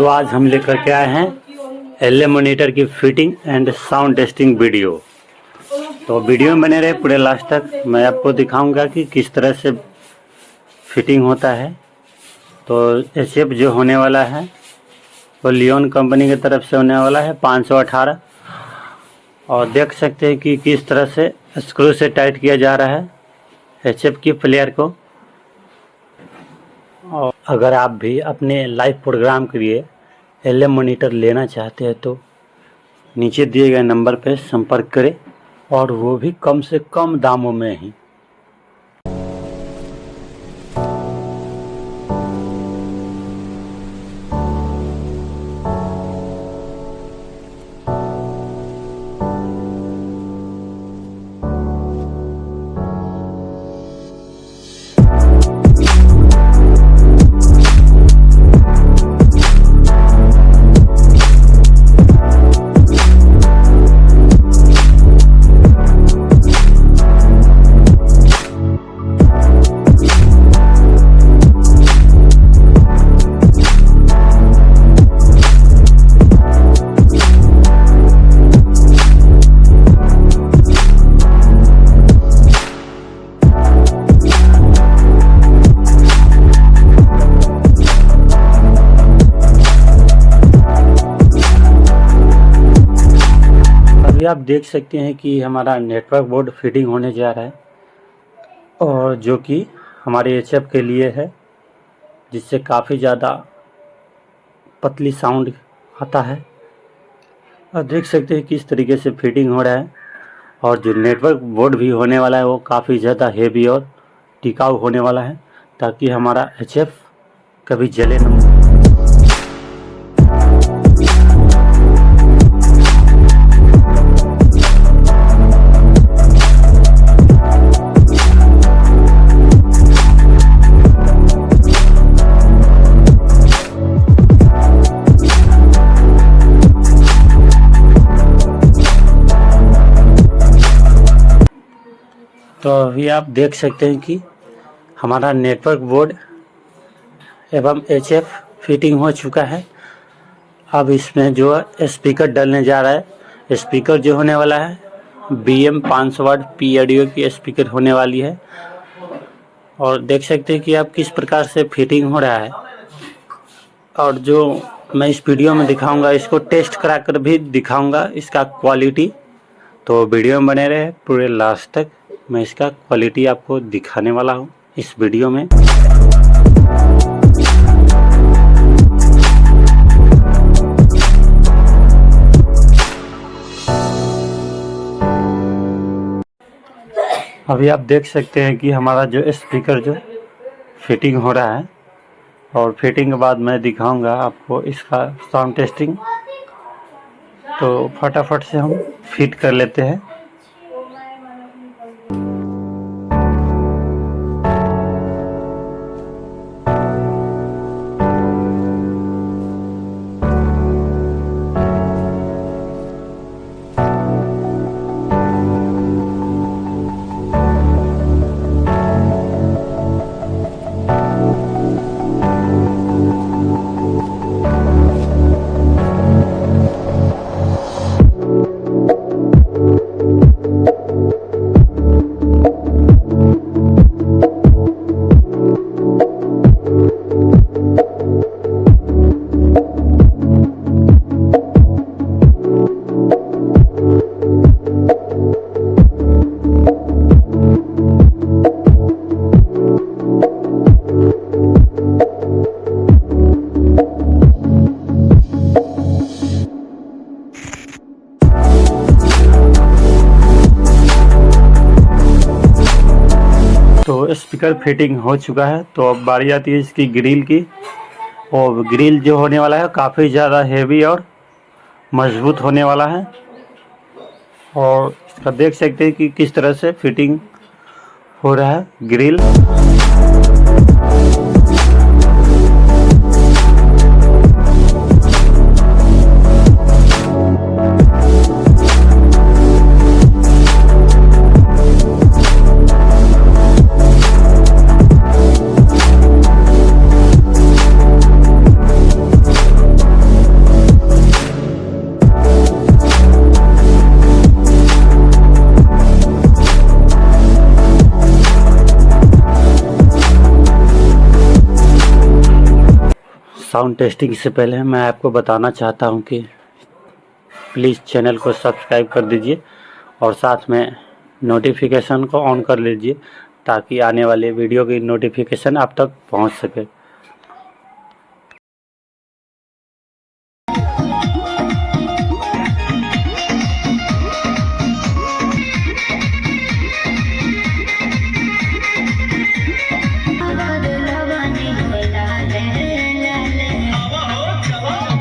तो आज हम लेकर के आए हैं एलए मॉनिटर की fitting and sound testing video. तो वीडियो में बने रहे पूरे लास्ट तक। मैं आपको दिखाऊंगा कि किस तरह से फिटिंग होता है। तो एचएफ जो होने वाला है वो लियोन कंपनी की तरफ से होने वाला है 518। और देख सकते हैं कि किस तरह से स्क्रू से टाइट किया जा रहा है एचएफ की प्लेयर को। और अगर आप भी अपने लाइव प्रोग्राम के लिए एलए मॉनिटर लेना चाहते हैं तो नीचे दिए गए नंबर पर संपर्क करें, और वो भी कम से कम दामों में ही। आप देख सकते हैं कि हमारा नेटवर्क बोर्ड फिटिंग होने जा रहा है, और जो कि हमारे एचएफ के लिए है, जिससे काफ़ी ज़्यादा पतली साउंड आता है। और देख सकते हैं किस तरीके से फिटिंग हो रहा है। और जो नेटवर्क बोर्ड भी होने वाला है वो काफ़ी ज़्यादा हेवी और टिकाऊ होने वाला है, ताकि हमारा एचएफ कभी जले न। तो अभी आप देख सकते हैं कि हमारा नेटवर्क बोर्ड एवं एचएफ फिटिंग हो चुका है। अब इसमें जो स्पीकर डलने जा रहा है, स्पीकर जो होने वाला है BM 500 वाट पी ऑडियो की स्पीकर होने वाली है। और देख सकते हैं कि आप किस प्रकार से फिटिंग हो रहा है। और जो मैं इस वीडियो में दिखाऊंगा, इसको टेस्ट करा कर भी दिखाऊंगा इसका क्वालिटी। तो वीडियो में बने रहे पूरे लास्ट तक। मैं इसका क्वालिटी आपको दिखाने वाला हूँ इस वीडियो में। अभी आप देख सकते हैं कि हमारा जो स्पीकर जो फिटिंग हो रहा है, और फिटिंग के बाद मैं दिखाऊंगा आपको इसका साउंड टेस्टिंग। तो फटाफट से हम फिट कर लेते हैं। तो स्पीकर फिटिंग हो चुका है। तो अब बारी आती है इसकी ग्रिल की। और ग्रिल जो होने वाला है काफ़ी ज़्यादा हेवी और मजबूत होने वाला है। और इसका देख सकते हैं कि किस तरह से फिटिंग हो रहा है ग्रिल। साउंड टेस्टिंग से पहले मैं आपको बताना चाहता हूं कि प्लीज़ चैनल को सब्सक्राइब कर दीजिए और साथ में नोटिफिकेशन को ऑन कर लीजिए ताकि आने वाले वीडियो की नोटिफिकेशन आप तक पहुंच सके।